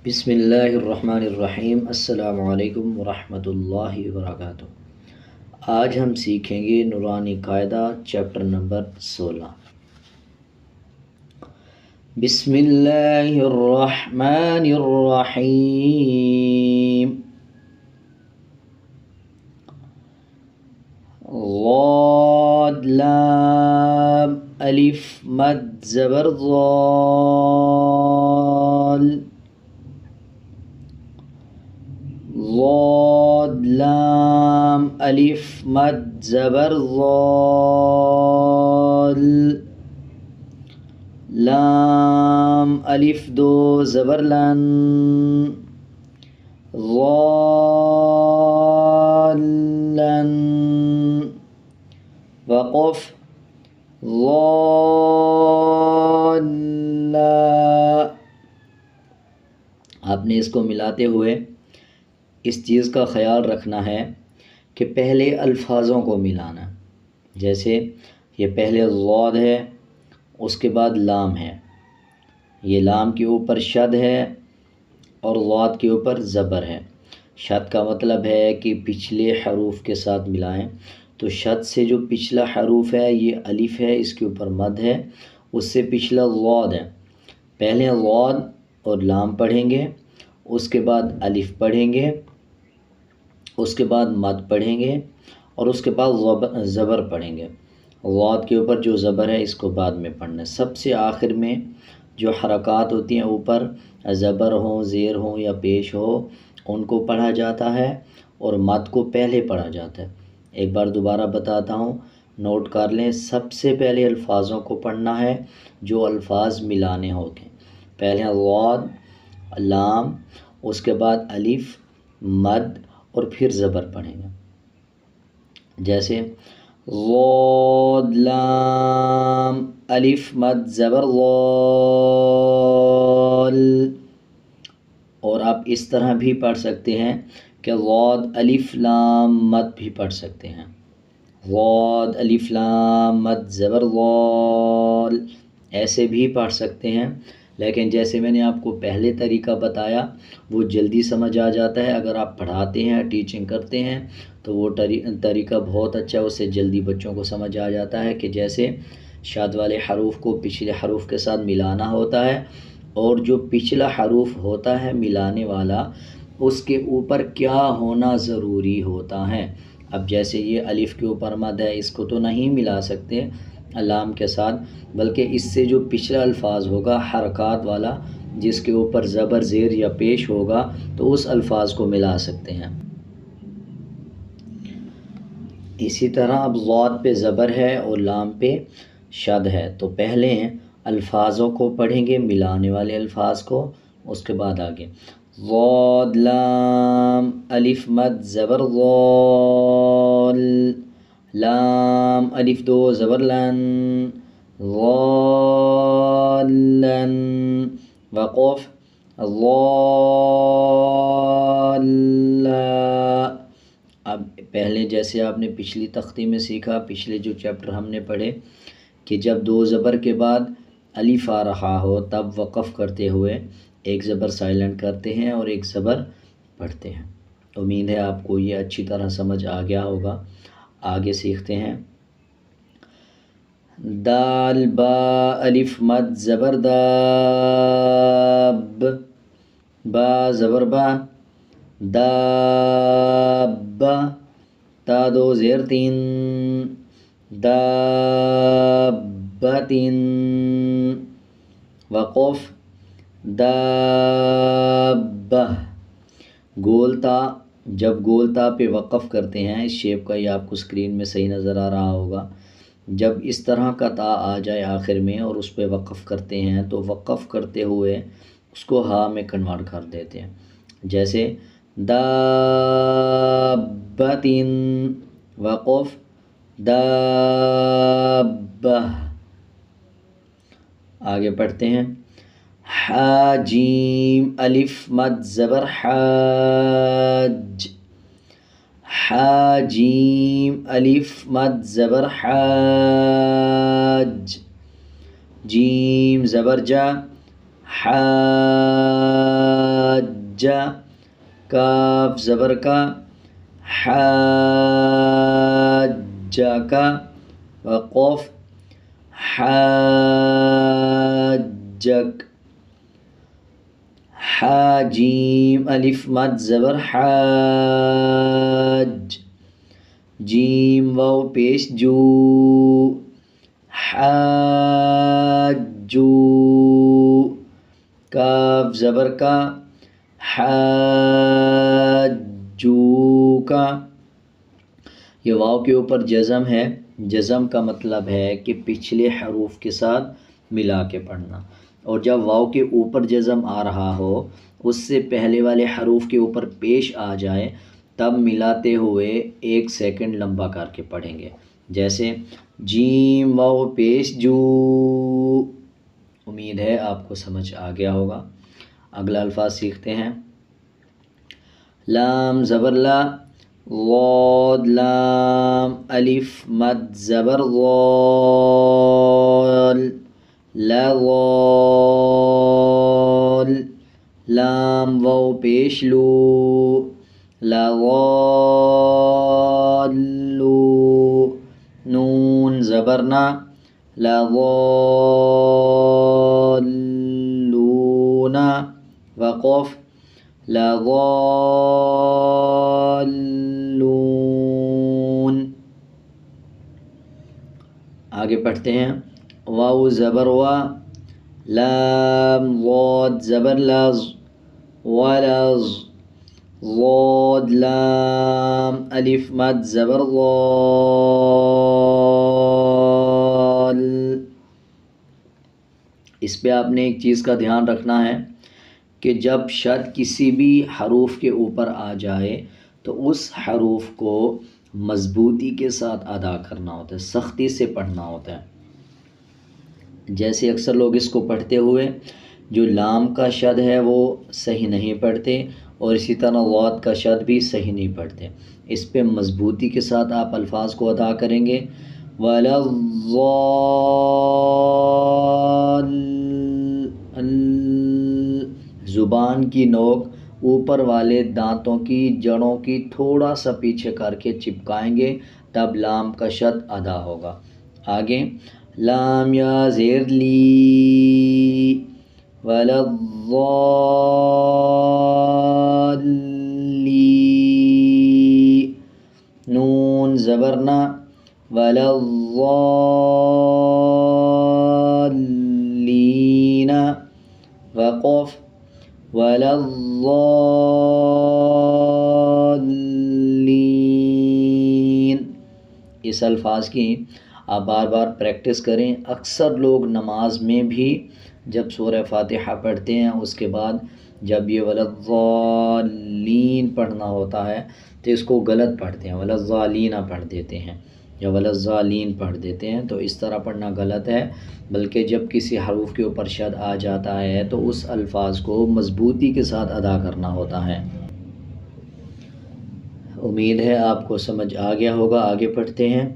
بسم اللہ الرحمن الرحیم۔ السلام علیکم ورحمۃ اللہ وبرکاتہ۔ آج ہم سیکھیں گے نورانی قاعدہ چیپٹر نمبر 16۔ بسم اللہ الرحمن الرحیم۔ ضاد لام الف مد زبر ضال، ضاد لام الف مد زبر ضال، لام الف دو زبر لن، ضالن، وقف ضالا۔ آپ نے اس کو ملاتے ہوئے اس چیز کا خیال رکھنا ہے کہ پہلے الفاظوں کو ملانا، جیسے یہ پہلے ضاد ہے، اس کے بعد لام ہے، یہ لام کے اوپر شد ہے اور ضاد کے اوپر زبر ہے۔ شد کا مطلب ہے کہ پچھلے حروف کے ساتھ ملائیں، تو شد سے جو پچھلا حروف ہے یہ الف ہے، اس کے اوپر مد ہے، اس سے پچھلا ضاد ہے۔ پہلے ضاد اور لام پڑھیں گے، اس کے بعد الف پڑھیں گے، اس کے بعد مد پڑھیں گے، اور اس کے بعد زبر پڑھیں گے۔ ضاد کے اوپر جو زبر ہے اس کو بعد میں پڑھنا ہے۔ سب سے آخر میں جو حرکات ہوتی ہیں اوپر، زبر ہوں، زیر ہوں یا پیش ہو، ان کو پڑھا جاتا ہے، اور مد کو پہلے پڑھا جاتا ہے۔ ایک بار دوبارہ بتاتا ہوں، نوٹ کر لیں۔ سب سے پہلے الفاظوں کو پڑھنا ہے جو الفاظ ملانے ہوتے ہیں۔ پہلے ضاد، لام، اس کے بعد الف، مد، اور پھر زبر پڑھیں گے، جیسے ضاد لام الف مد زبر ضال۔ اور آپ اس طرح بھی پڑھ سکتے ہیں کہ ضاد الف لام مد بھی پڑھ سکتے ہیں، ضاد الف لام مد زبر ضال، ایسے بھی پڑھ سکتے ہیں۔ لیکن جیسے میں نے آپ کو پہلے طریقہ بتایا وہ جلدی سمجھ آ جاتا ہے۔ اگر آپ پڑھاتے ہیں، ٹیچنگ کرتے ہیں، تو وہ طریقہ بہت اچھا ہے، اس سے جلدی بچوں کو سمجھ آ جاتا ہے کہ جیسے شاد والے حروف کو پچھلے حروف کے ساتھ ملانا ہوتا ہے، اور جو پچھلا حروف ہوتا ہے ملانے والا اس کے اوپر کیا ہونا ضروری ہوتا ہے۔ اب جیسے یہ الف کے اوپر مد ہے، اس کو تو نہیں ملا سکتے لام کے ساتھ، بلکہ اس سے جو پچھلا الفاظ ہوگا حرکات والا، جس کے اوپر زبر زیر یا پیش ہوگا، تو اس الفاظ کو ملا سکتے ہیں۔ اسی طرح اب ضاد پہ زبر ہے اور لام پہ شد ہے، تو پہلے الفاظوں کو پڑھیں گے، ملانے والے الفاظ کو، اس کے بعد آگے ضاد لام الف مد زبر ضال، لام الف دو زبر لن، ضالن، وقف ضالا۔ اب پہلے جیسے آپ نے پچھلی تختی میں سیکھا، پچھلے جو چیپٹر ہم نے پڑھے، کہ جب دو زبر کے بعد الف آ رہا ہو تب وقف کرتے ہوئے ایک زبر سائلنٹ کرتے ہیں اور ایک زبر پڑھتے ہیں۔ امید ہے آپ کو یہ اچھی طرح سمجھ آ گیا ہوگا۔ آگے سیکھتے ہیں۔ دال با الف مد زبر داب، با زبر با، دابا، تا دو زیر تین، دابتن، وقف دابہ۔ گول تا، جب گول تا پہ وقف کرتے ہیں، اس شیپ کا یہ آپ کو اسکرین میں صحیح نظر آ رہا ہوگا، جب اس طرح کا تا آ جائے آخر میں اور اس پہ وقف کرتے ہیں تو وقف کرتے ہوئے اس کو ہا میں کنورٹ کر دیتے ہیں، جیسے دابتن، وقف دابہ۔ آگے پڑھتے ہیں۔ حاجیم الف مد زبر حاج، حاجیم الف مد زبر حاج، جیم زبر جا، حاجا، حاجہ، کاف زبر کا، حاجہ کا، وقف حاجک، حاجیم الف مد زبر حاج، جیم واو پیش جو، حاجو، کاف زبر کا، حاجو کا۔ یہ واو کے اوپر جزم ہے، جزم کا مطلب ہے کہ پچھلے حروف کے ساتھ ملا کے پڑھنا، اور جب واو کے اوپر جزم آ رہا ہو اس سے پہلے والے حروف کے اوپر پیش آ جائے تب ملاتے ہوئے 1 سیکنڈ لمبا کر کے پڑھیں گے، جیسے جیم واو پیش جو۔ امید ہے آپ کو سمجھ آ گیا ہوگا۔ اگلا الفاظ سیکھتے ہیں۔ لام زبر لا، ضاد لام الف مد زبر ضال، لضال، لام واو پیش لو، لضالو، نون زبرنا، لضالون، وقف لضالون۔ آگے پڑھتے ہیں۔ واو زبر وا، لام ضاد زبر لز، ولز، ضاد لام الف مد زبر ضال۔ اس پہ آپ نے ایک چیز کا دھیان رکھنا ہے کہ جب شد کسی بھی حروف کے اوپر آ جائے تو اس حروف کو مضبوطی کے ساتھ ادا کرنا ہوتا ہے، سختی سے پڑھنا ہوتا ہے۔ جیسے اکثر لوگ اس کو پڑھتے ہوئے جو لام کا شد ہے وہ صحیح نہیں پڑھتے، اور اسی طرح ضاد کا شد بھی صحیح نہیں پڑھتے۔ اس پہ مضبوطی کے ساتھ آپ الفاظ کو ادا کریں گے۔ زبان کی نوک اوپر والے دانتوں کی جڑوں کی تھوڑا سا پیچھے کر کے چپکائیں گے، تب لام کا شد ادا ہوگا۔ آگے لام یا زیر لی، ولضالی، نون زبرنا، ولضالین، وقف ولضالین۔ اس الفاظ کی آپ بار بار پریکٹس کریں۔ اکثر لوگ نماز میں بھی جب سورہ فاتحہ پڑھتے ہیں اس کے بعد جب یہ ولضالین پڑھنا ہوتا ہے تو اس کو غلط پڑھتے ہیں، ولضالین پڑھ دیتے ہیں یا ولضالین پڑھ دیتے ہیں، تو اس طرح پڑھنا غلط ہے، بلکہ جب کسی حروف کے اوپر شد آ جاتا ہے تو اس الفاظ کو مضبوطی کے ساتھ ادا کرنا ہوتا ہے۔ امید ہے آپ کو سمجھ آ گیا ہوگا۔ آگے پڑھتے ہیں۔